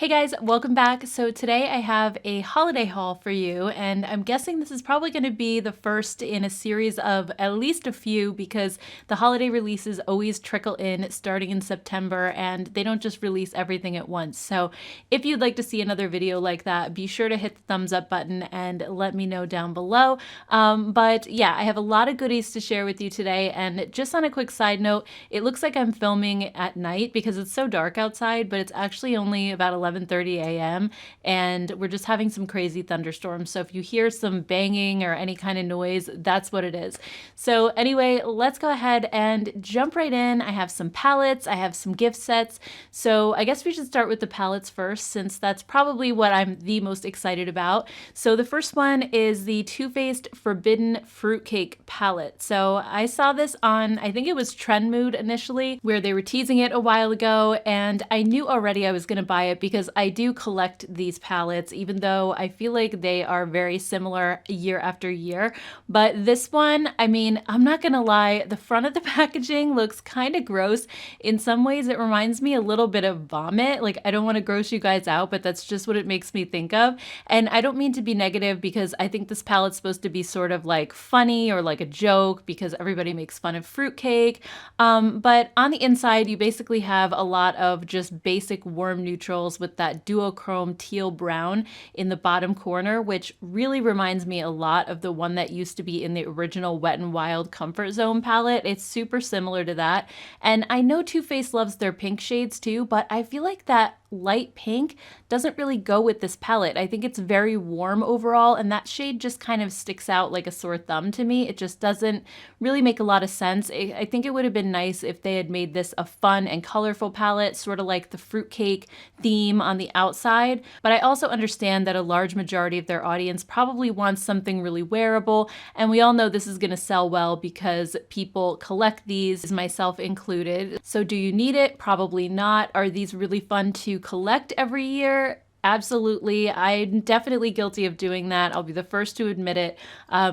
Hey guys, welcome back. So today I have a holiday haul for you, and I'm guessing this is probably going to be the first in a series of at least a few because the holiday releases always trickle in starting in September and they don't just release everything at once. So if you'd like to see another video like that, be sure to hit the thumbs up button and let me know down below. But yeah, I have a lot of goodies to share with you today, and just on a quick side note, it looks like I'm filming at night because it's so dark outside, but it's actually only about 11:30 a.m. and we're just having some crazy thunderstorms. So if you hear some banging or any kind of noise, that's what it is. So anyway, let's go ahead and jump right in. I have some palettes, I have some gift sets. So I guess we should start with the palettes first, since that's probably what I'm the most excited about. So the first one is the Too Faced Forbidden Fruitcake palette. So I saw this on, I think it was Trend Mood initially, where they were teasing it a while ago, and I knew already I was going to buy it because I do collect these palettes, even though I feel like they are very similar year after year. But this one, I mean, I'm not gonna lie, the front of the packaging looks kind of gross. In some ways, it reminds me a little bit of vomit. Like, I don't want to gross you guys out, but that's just what it makes me think of. And I don't mean to be negative, because I think this palette's supposed to be sort of like funny or like a joke because everybody makes fun of fruitcake. But on the inside, you basically have a lot of just basic warm neutrals with that duochrome teal brown in the bottom corner, which really reminds me a lot of the one that used to be in the original Wet n Wild Comfort Zone palette. It's super similar to that. And I know Too Faced loves their pink shades too, but I feel like that light pink doesn't really go with this palette. I think it's very warm overall, and that shade just kind of sticks out like a sore thumb to me. It just doesn't really make a lot of sense. I think it would have been nice if they had made this a fun and colorful palette, sort of like the fruitcake theme on the outside. But I also understand that a large majority of their audience probably wants something really wearable, and we all know this is going to sell well because people collect these, myself included. So do you need it? Probably not. Are these really fun to collect every year? Absolutely. I'm definitely guilty of doing that. I'll be the first to admit it,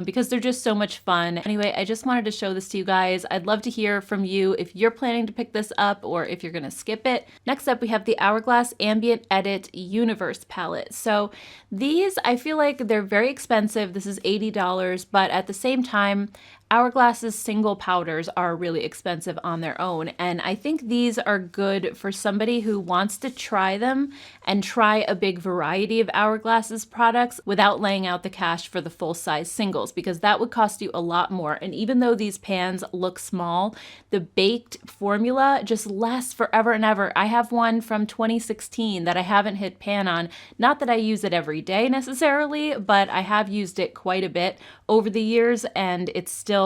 because they're just so much fun. Anyway, I just wanted to show this to you guys. I'd love to hear from you if you're planning to pick this up or if you're going to skip it. Next up, we have the Hourglass Ambient Edit Universe palette. So these, I feel like they're very expensive. This is $80, but at the same time, Hourglass's single powders are really expensive on their own, and I think these are good for somebody who wants to try them and try a big variety of Hourglass's products without laying out the cash for the full-size singles, because that would cost you a lot more. And even though these pans look small, the baked formula just lasts forever and ever. I have one from 2016 that I haven't hit pan on. Not that I use it every day necessarily, but I have used it quite a bit over the years, and it's still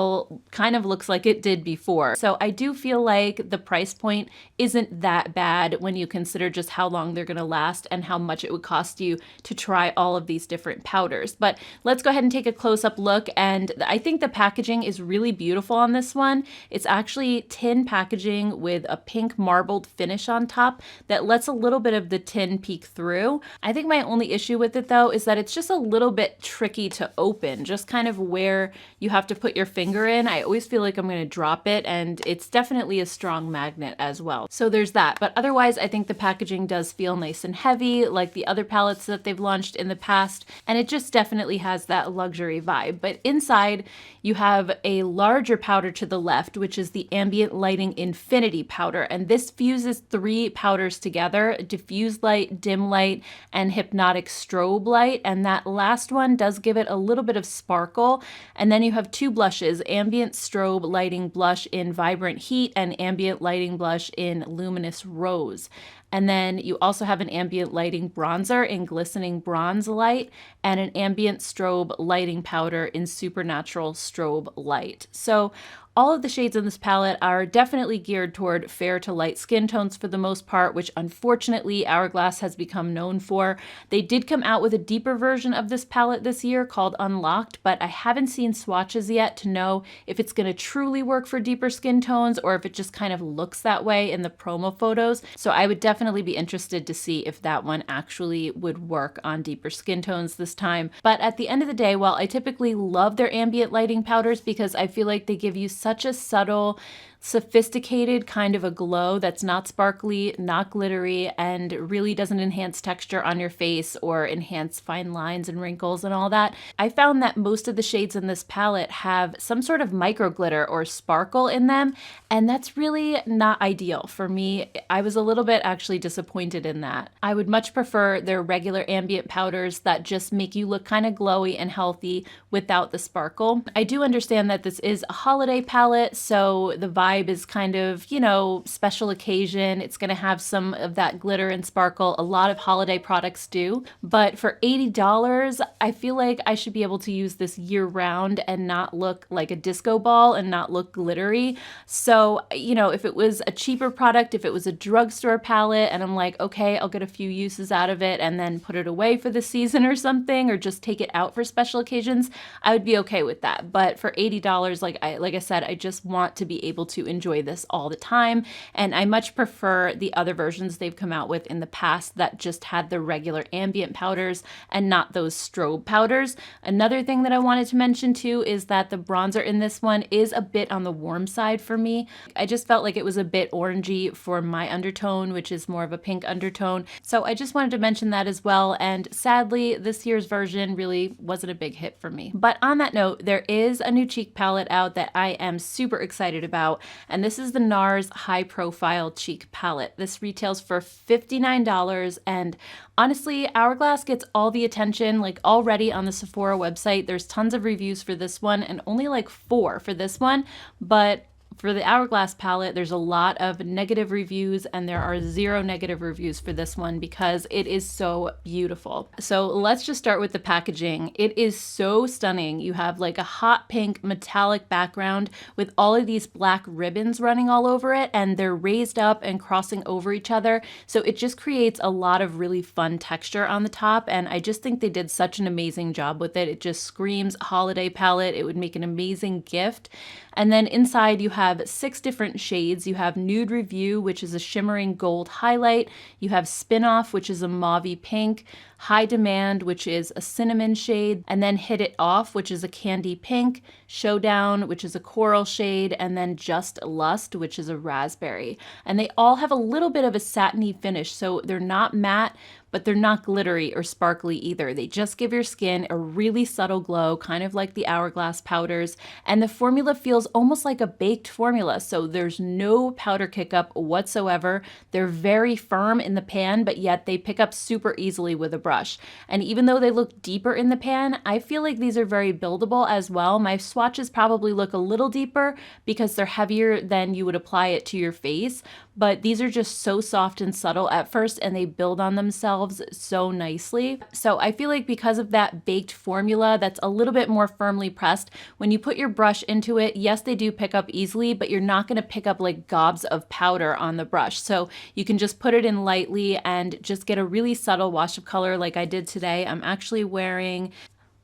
kind of looks like it did before. So I do feel like the price point isn't that bad when you consider just how long they're going to last and how much it would cost you to try all of these different powders. But let's go ahead and take a close-up look, and I think the packaging is really beautiful on this one. It's actually tin packaging with a pink marbled finish on top that lets a little bit of the tin peek through. I think my only issue with it though is that it's just a little bit tricky to open, just kind of where you have to put your finger in. I always feel like I'm going to drop it, and it's definitely a strong magnet as well. So there's that. But otherwise, I think the packaging does feel nice and heavy, like the other palettes that they've launched in the past, and it just definitely has that luxury vibe. But inside, you have a larger powder to the left, which is the Ambient Lighting Infinity powder, and this fuses 3 powders together: diffuse light, dim light, and hypnotic strobe light, and that last one does give it a little bit of sparkle. And then you have 2 blushes: Ambient Strobe Lighting Blush in Vibrant Heat and Ambient Lighting Blush in Luminous Rose. And then you also have an ambient lighting bronzer in Glistening Bronze Light and an ambient strobe lighting powder in Supernatural Strobe Light. So all of the shades in this palette are definitely geared toward fair to light skin tones for the most part, which unfortunately Hourglass has become known for. They did come out with a deeper version of this palette this year called Unlocked, but I haven't seen swatches yet to know if it's going to truly work for deeper skin tones or if it just kind of looks that way in the promo photos. So I would definitely be interested to see if that one actually would work on deeper skin tones this time. But at the end of the day, while I typically love their ambient lighting powders because I feel like they give you such a subtle sophisticated kind of a glow that's not sparkly, not glittery, and really doesn't enhance texture on your face or enhance fine lines and wrinkles and all that. I found that most of the shades in this palette have some sort of micro glitter or sparkle in them, and that's really not ideal for me. I was a little bit actually disappointed in that. I would much prefer their regular ambient powders that just make you look kind of glowy and healthy without the sparkle. I do understand that this is a holiday palette, so the vibe is kind of, you know, special occasion. It's going to have some of that glitter and sparkle. A lot of holiday products do, but for $80, I feel like I should be able to use this year round and not look like a disco ball and not look glittery. So, you know, if it was a cheaper product, if it was a drugstore palette and I'm like, okay, I'll get a few uses out of it and then put it away for the season or something, or just take it out for special occasions, I would be okay with that. But for $80, like I said, I just want to be able to enjoy this all the time. And I much prefer the other versions they've come out with in the past that just had the regular ambient powders and not those strobe powders. Another thing that I wanted to mention too is that the bronzer in this one is a bit on the warm side for me. I just felt like it was a bit orangey for my undertone, which is more of a pink undertone. So I just wanted to mention that as well. And sadly, this year's version really wasn't a big hit for me. But on that note, there is a new cheek palette out that I am super excited about. And this is the Nars High Profile Cheek Palette. This retails for $59. And honestly, Hourglass gets all the attention. Like already on the Sephora website, there's tons of reviews for this one and only like 4 for this one. But for the Hourglass palette, there's a lot of negative reviews and there are 0 negative reviews for this one because it is so beautiful. So let's just start with the packaging. It is so stunning. You have like a hot pink metallic background with all of these black ribbons running all over it, and they're raised up and crossing over each other. So it just creates a lot of really fun texture on the top, and I just think they did such an amazing job with it. It just screams holiday palette. It would make an amazing gift. And then inside you have 6 different shades. You have Nude Review, which is a shimmering gold highlight. You have Spin-Off, which is a mauvey pink. High Demand, which is a cinnamon shade. And then Hit It Off, which is a candy pink. Showdown, which is a coral shade. And then Just Lust, which is a raspberry. And they all have a little bit of a satiny finish, so they're not matte, but they're not glittery or sparkly either. They just give your skin a really subtle glow, kind of like the Hourglass powders. And the formula feels almost like a baked formula, so there's no powder kick up whatsoever. They're very firm in the pan, but yet they pick up super easily with a brush. And even though they look deeper in the pan, I feel like these are very buildable as well. My swatches probably look a little deeper because they're heavier than you would apply it to your face, but these are just so soft and subtle at first, and they build on themselves so nicely. So I feel like because of that baked formula that's a little bit more firmly pressed, when you put your brush into it, yes, they do pick up easily, but you're not going to pick up like gobs of powder on the brush. So you can just put it in lightly and just get a really subtle wash of color like I did today. I'm actually wearing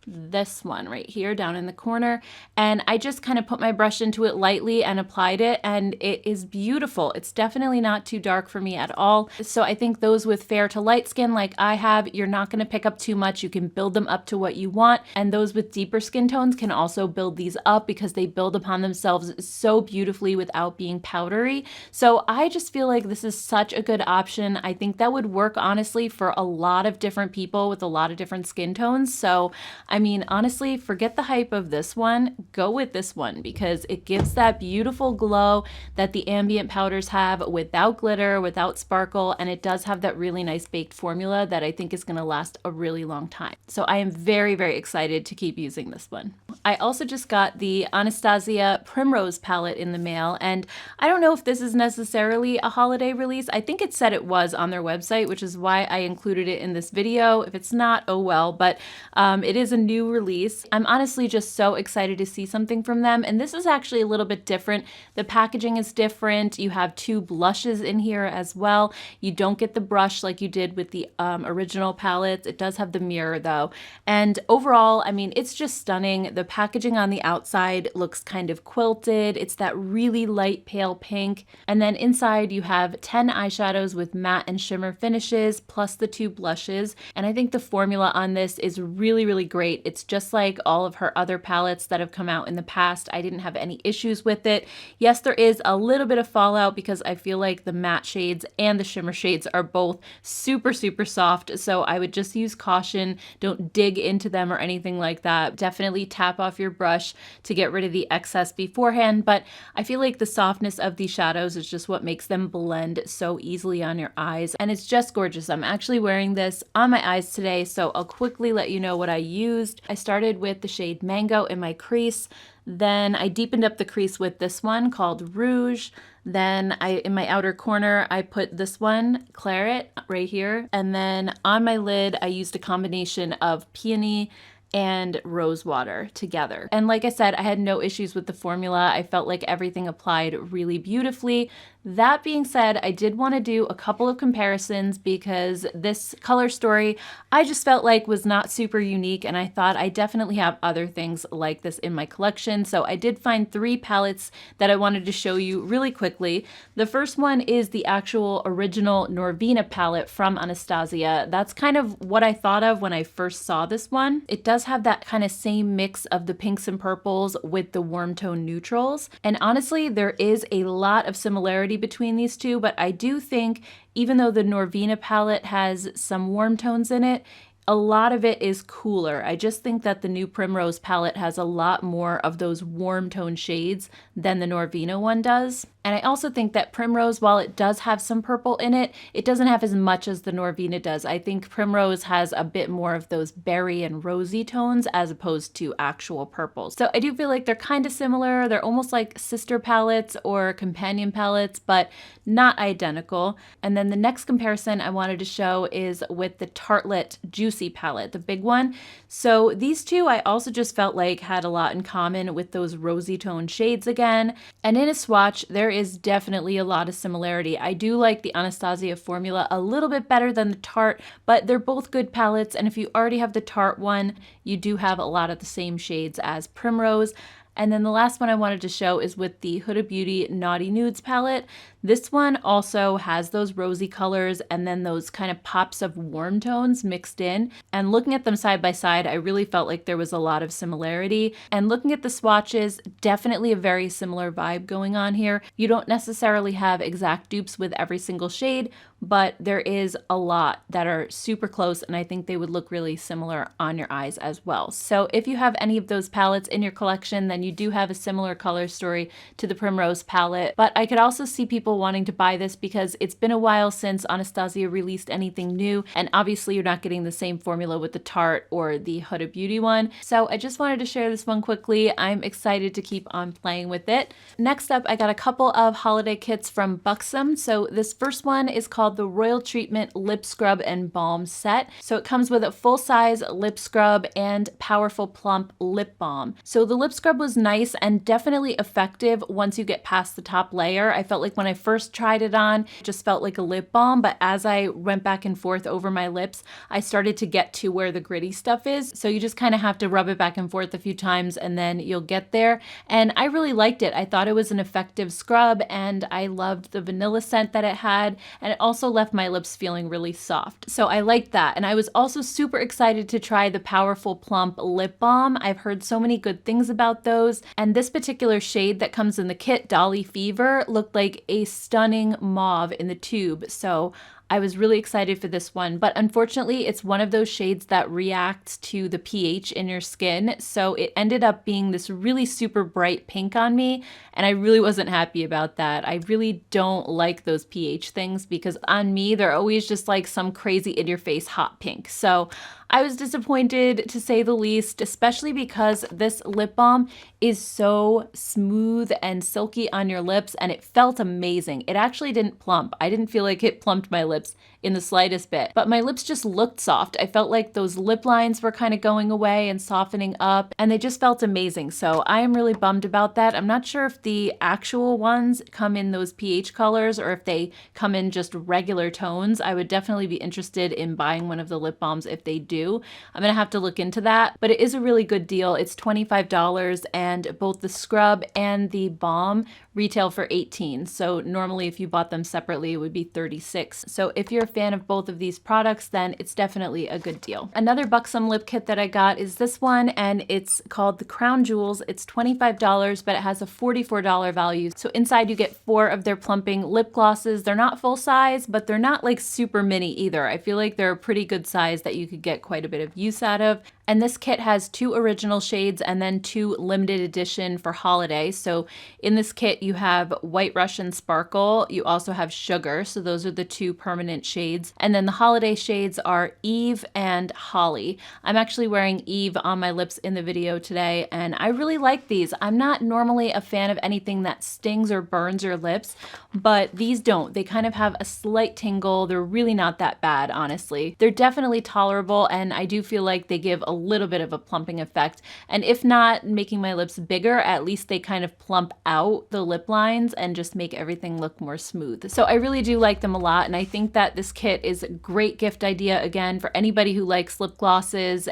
this one right here down in the corner, and I just kind of put my brush into it lightly and applied it, and it is beautiful. It's definitely not too dark for me at all. So I think those with fair to light skin like I have, you're not going to pick up too much. You can build them up to what you want, and those with deeper skin tones can also build these up because they build upon themselves so beautifully without being powdery. So I just feel like this is such a good option. I think that would work honestly for a lot of different people with a lot of different skin tones. So I mean, honestly, forget the hype of this one. Go with this one because it gives that beautiful glow that the ambient powders have without glitter, without sparkle, and it does have that really nice baked formula that I think is going to last a really long time. So I am very, very excited to keep using this one. I also just got the Anastasia Primrose palette in the mail, and I don't know if this is necessarily a holiday release. I think it said it was on their website, which is why I included it in this video. If it's not, oh well, but it is a new release. I'm honestly just so excited to see something from them, and this is actually a little bit different. The packaging is different. You have 2 blushes in here as well. You don't get the brush like you did with the original palettes. It does have the mirror though, and overall, I mean, it's just stunning. The packaging on the outside looks kind of quilted. It's that really light pale pink, and then inside you have 10 eyeshadows with matte and shimmer finishes plus the 2 blushes, and I think the formula on this is really, really great. great. It's just like all of her other palettes that have come out in the past. I didn't have any issues with it. Yes, there is a little bit of fallout because I feel like the matte shades and the shimmer shades are both super, super soft. So I would just use caution. Don't dig into them or anything like that. Definitely tap off your brush to get rid of the excess beforehand. But I feel like the softness of these shadows is just what makes them blend so easily on your eyes. And it's just gorgeous. I'm actually wearing this on my eyes today, so I'll quickly let you know what I used. I started with the shade Mango in my crease. Then I deepened up the crease with this one called Rouge. Then in my outer corner, I put this one, Claret, right here. And then on my lid, I used a combination of Peony and rose water together. And like I said, I had no issues with the formula. I felt like everything applied really beautifully. That being said, I did want to do a couple of comparisons because this color story I just felt like was not super unique, and I thought I definitely have other things like this in my collection. So I did find 3 palettes that I wanted to show you really quickly. The first one is the actual original Norvina palette from Anastasia. That's kind of what I thought of when I first saw this one. It does have that kind of same mix of the pinks and purples with the warm tone neutrals. And honestly, there is a lot of similarity between these two, but I do think even though the Norvina palette has some warm tones in it, a lot of it is cooler. I just think that the new Primrose palette has a lot more of those warm tone shades than the Norvina one does. And I also think that Primrose, while it does have some purple in it, it doesn't have as much as the Norvina does. I think Primrose has a bit more of those berry and rosy tones as opposed to actual purples. So I do feel like they're kind of similar. They're almost like sister palettes or companion palettes, but not identical. And then the next comparison I wanted to show is with the Tartelette Juicy palette, the big one. So these two I also just felt like had a lot in common with those rosy tone shades again. And in a swatch, there is definitely a lot of similarity. I do like the Anastasia formula a little bit better than the Tarte, but they're both good palettes. And if you already have the Tarte one, you do have a lot of the same shades as Primrose. And then the last one I wanted to show is with the Huda Beauty Naughty Nudes palette. This one also has those rosy colors and then those kind of pops of warm tones mixed in. And looking at them side by side, I really felt like there was a lot of similarity. And looking at the swatches, definitely a very similar vibe going on here. You don't necessarily have exact dupes with every single shade, but there is a lot that are super close, and I think they would look really similar on your eyes as well. So if you have any of those palettes in your collection, then you do have a similar color story to the Primrose palette. But I could also see people wanting to buy this because it's been a while since Anastasia released anything new, and obviously you're not getting the same formula with the Tarte or the Huda Beauty one. So I just wanted to share this one quickly. I'm excited to keep on playing with it. Next up, I got a couple of holiday kits from Buxom. So this first one is called the Royal Treatment Lip Scrub and Balm Set. So it comes with a full-size lip scrub and powerful plump lip balm. So the lip scrub was nice and definitely effective once you get past the top layer. I felt like when I first tried it on, it just felt like a lip balm, but as I went back and forth over my lips, I started to get to where the gritty stuff is. So you just kind of have to rub it back and forth a few times and then you'll get there. And I really liked it. I thought it was an effective scrub and I loved the vanilla scent that it had, and it also left my lips feeling really soft. So I liked that. And I was also super excited to try the powerful plump lip balm. I've heard so many good things about those. And this particular shade that comes in the kit, Dolly Fever, looked like a stunning mauve in the tube. So I was really excited for this one, but unfortunately it's one of those shades that reacts to the pH in your skin. So it ended up being this really super bright pink on me, and I really wasn't happy about that. I really don't like those pH things because on me, they're always just like some crazy in your face hot pink. So I was disappointed to say the least, especially because this lip balm is so smooth and silky on your lips and it felt amazing. It actually didn't plump. I didn't feel like it plumped my lips in the slightest bit, but my lips just looked soft. I felt like those lip lines were kind of going away and softening up, and they just felt amazing. So I am really bummed about that. I'm not sure if the actual ones come in those pH colors or if they come in just regular tones. I would definitely be interested in buying one of the lip balms if they do. I'm gonna have to look into that, but it is a really good deal. It's $25 and both the scrub and the balm retail for $18. So normally if you bought them separately, it would be $36. So if you're a fan of both of these products, then it's definitely a good deal. Another Buxom lip kit that I got is this one, and it's called the Crown Jewels. It's $25, but it has a $44 value. So inside you get 4 of their plumping lip glosses. They're not full size, but they're not like super mini either. I feel like they're a pretty good size that you could get quite a bit of use out of. And this kit has 2 original shades and then 2 limited edition for holiday. So in this kit, you have White Russian Sparkle. You also have Sugar. So those are the 2 permanent shades. And then the holiday shades are Eve and Holly. I'm actually wearing Eve on my lips in the video today, and I really like these. I'm not normally a fan of anything that stings or burns your lips, but these don't. They kind of have a slight tingle. They're really not that bad, honestly. They're definitely tolerable, and I do feel like they give a little bit of a plumping effect. And if not making my lips bigger, at least they kind of plump out the lip lines and just make everything look more smooth. So I really do like them a lot, and I think that this kit is a great gift idea, again, for anybody who likes lip glosses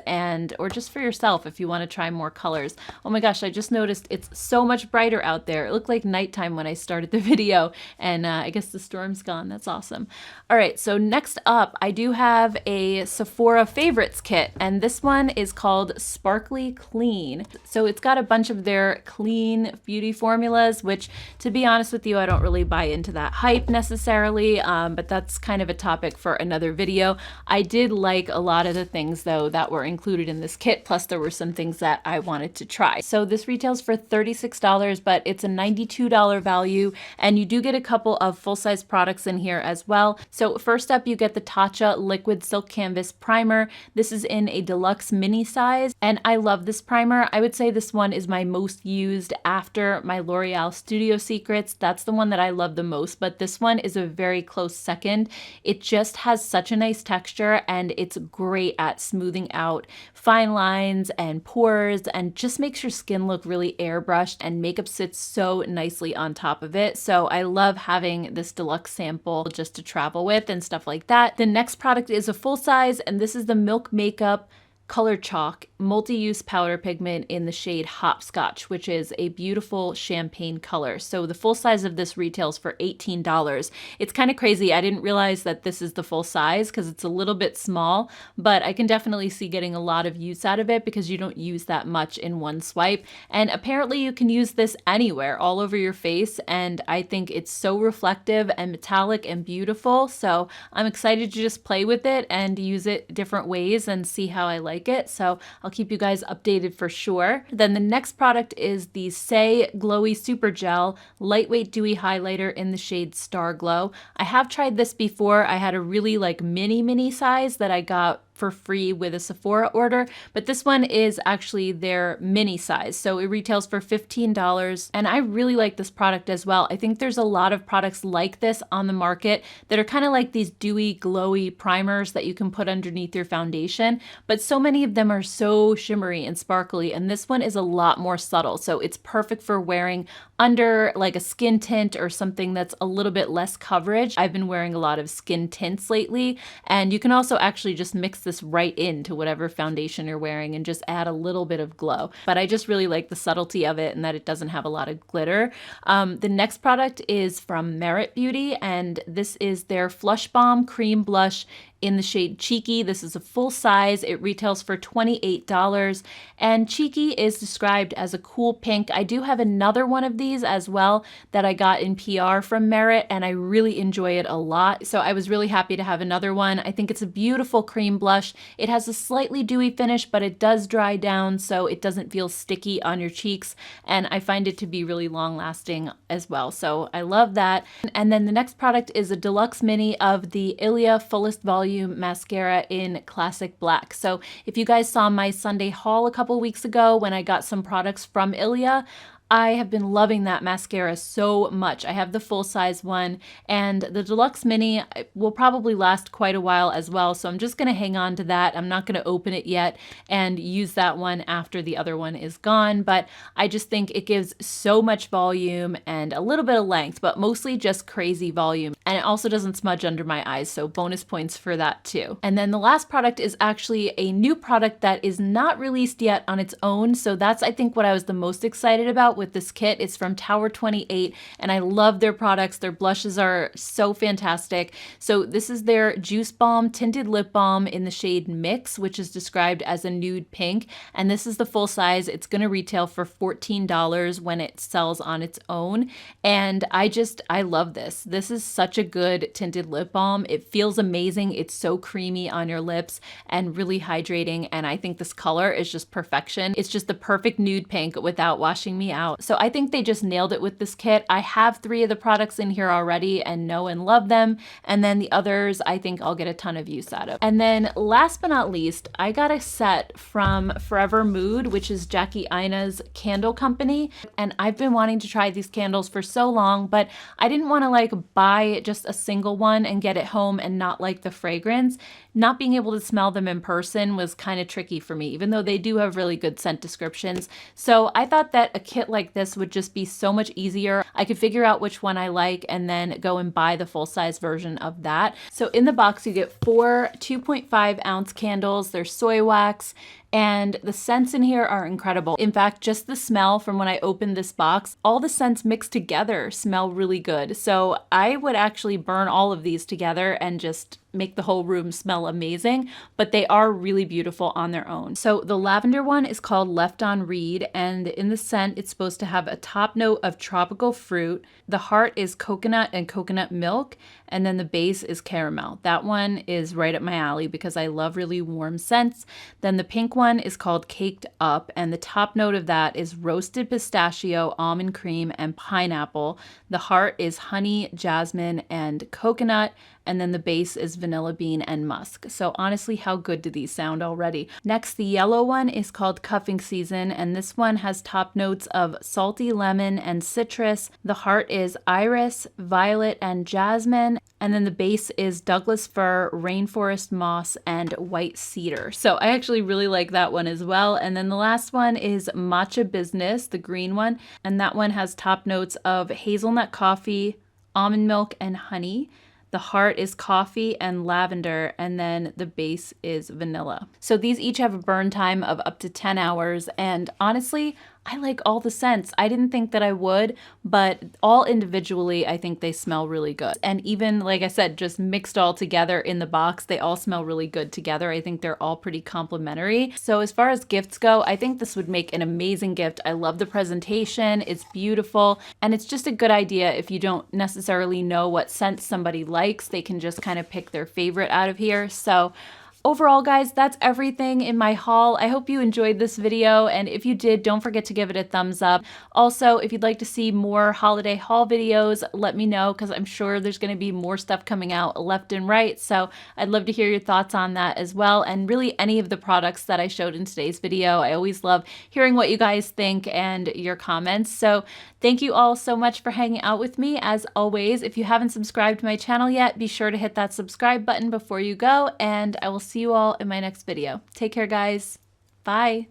or just for yourself if you want to try more colors. Oh my gosh, I just noticed it's so much brighter out there. It looked like nighttime when I started the video, and I guess the storm's gone. That's awesome. All right, so next up, I do have a Sephora favorites kit, and this one is called Sparkly Clean. So it's got a bunch of their clean beauty formulas, which, to be honest with you, I don't really buy into that hype necessarily, but that's kind of a topic for another video. I did like a lot of the things, though, that were included in this kit, plus there were some things that I wanted to try. So this retails for $36, but it's a $92 value, and you do get a couple of full-size products in here as well. So first up, you get the Tatcha Liquid Silk Canvas Primer. This is in a deluxe mini size, and I love this primer. I would say this one is my most used after my L'Oreal Studio Secrets. That's the one that I love the most, but this one is a very close second. It just has such a nice texture, and it's great at smoothing out fine lines and pores, and just makes your skin look really airbrushed, and makeup sits so nicely on top of it. So I love having this deluxe sample just to travel with and stuff like that. The next product is a full size, and this is the Milk Makeup Color Chalk multi-use powder pigment in the shade Hopscotch, which is a beautiful champagne color. So the full size of this retails for $18. It's kind of crazy. I didn't realize that this is the full size because it's a little bit small, but I can definitely see getting a lot of use out of it because you don't use that much in one swipe. And apparently you can use this anywhere, all over your face, and I think it's so reflective and metallic and beautiful. So I'm excited to just play with it and use it different ways and see how I like it. So I'll keep you guys updated for sure. Then the next product is the Say Glowy Super Gel Lightweight Dewy Highlighter in the shade Star Glow. I have tried this before. I had a really mini size that I got for free with a Sephora order, but this one is actually their mini size. So it retails for $15, and I really like this product as well. I think there's a lot of products like this on the market that are kind of like these dewy, glowy primers that you can put underneath your foundation, but so many of them are so shimmery and sparkly, and this one is a lot more subtle. So it's perfect for wearing under like a skin tint or something that's a little bit less coverage. I've been wearing a lot of skin tints lately, and you can also actually just mix this right into whatever foundation you're wearing and just add a little bit of glow. But I just really like the subtlety of it and that it doesn't have a lot of glitter. The next product is from Merit Beauty, and this is their Flush Bomb Cream Blush in the shade Cheeky. This is a full size. It retails for $28, and Cheeky is described as a cool pink. I do have another one of these as well that I got in PR from Merit, and I really enjoy it a lot. So I was really happy to have another one. I think it's a beautiful cream blush. It has a slightly dewy finish, but it does dry down so it doesn't feel sticky on your cheeks, and I find it to be really long lasting as well. So I love that. And then the next product is a deluxe mini of the Ilia Fullest Volume mascara in Classic Black. So if you guys saw my Sunday haul a couple weeks ago when I got some products from Ilia, I have been loving that mascara so much. I have the full size one, and the deluxe mini will probably last quite a while as well. So I'm just going to hang on to that. I'm not going to open it yet and use that one after the other one is gone. But I just think it gives so much volume and a little bit of length, but mostly just crazy volume. And it also doesn't smudge under my eyes. So bonus points for that too. And then the last product is actually a new product that is not released yet on its own. So that's, I think, what I was the most excited about with this kit. It's from Tower 28, and I love their products. Their blushes are so fantastic. So this is their Juice Balm Tinted Lip Balm in the shade Mix, which is described as a nude pink. And this is the full size. It's going to retail for $14 when it sells on its own. And I love this. This is such a good tinted lip balm. It feels amazing. It's so creamy on your lips and really hydrating. And I think this color is just perfection. It's just the perfect nude pink without washing me out. So I think they just nailed it with this kit. I have 3 of the products in here already and know and love them. And then the others, I think I'll get a ton of use out of. And then last but not least, I got a set from Forever Mood, which is Jackie Aina's candle company. And I've been wanting to try these candles for so long, but I didn't want to like buy just a single one and get it home and not like the fragrance. Not being able to smell them in person was kind of tricky for me, even though they do have really good scent descriptions. So I thought that a kit like this would just be so much easier. I could figure out which one I like and then go and buy the full-size version of that. So in the box, you get 4 2.5-ounce candles. They're soy wax. And the scents in here are incredible. In fact, just the smell from when I opened this box, all the scents mixed together smell really good. So I would actually burn all of these together and just make the whole room smell amazing, but they are really beautiful on their own. So the lavender one is called Left on Read, and in the scent, it's supposed to have a top note of tropical fruit. The heart is coconut and coconut milk, and then the base is caramel. That one is right up my alley because I love really warm scents. Then the pink one is called Caked Up, and the top note of that is roasted pistachio, almond cream, and pineapple. The heart is honey, jasmine, and coconut, and then the base is vanilla bean and musk. So honestly, how good do these sound already? Next, the yellow one is called Cuffing Season, and this one has top notes of salty lemon and citrus. The heart is iris, violet, and jasmine, and then the base is Douglas fir, rainforest moss, and white cedar. So I actually really like that one as well. And then the last one is Matcha Business, the green one, and that one has top notes of hazelnut coffee, almond milk, and honey. The heart is coffee and lavender, and then the base is vanilla. So these each have a burn time of up to 10 hours, and honestly, I like all the scents. I didn't think that I would, but all individually, I think they smell really good. And even, like I said, just mixed all together in the box, they all smell really good together. I think they're all pretty complementary. So as far as gifts go, I think this would make an amazing gift. I love the presentation. It's beautiful. And it's just a good idea if you don't necessarily know what scent somebody likes. They can just kind of pick their favorite out of here. So overall, guys, that's everything in my haul. I hope you enjoyed this video, and if you did, don't forget to give it a thumbs up. Also, if you'd like to see more holiday haul videos, let me know, because I'm sure there's going to be more stuff coming out left and right, so I'd love to hear your thoughts on that as well, and really any of the products that I showed in today's video. I always love hearing what you guys think and your comments, so thank you all so much for hanging out with me. As always, if you haven't subscribed to my channel yet, be sure to hit that subscribe button before you go, and I will see you all in my next video. Take care, guys. Bye.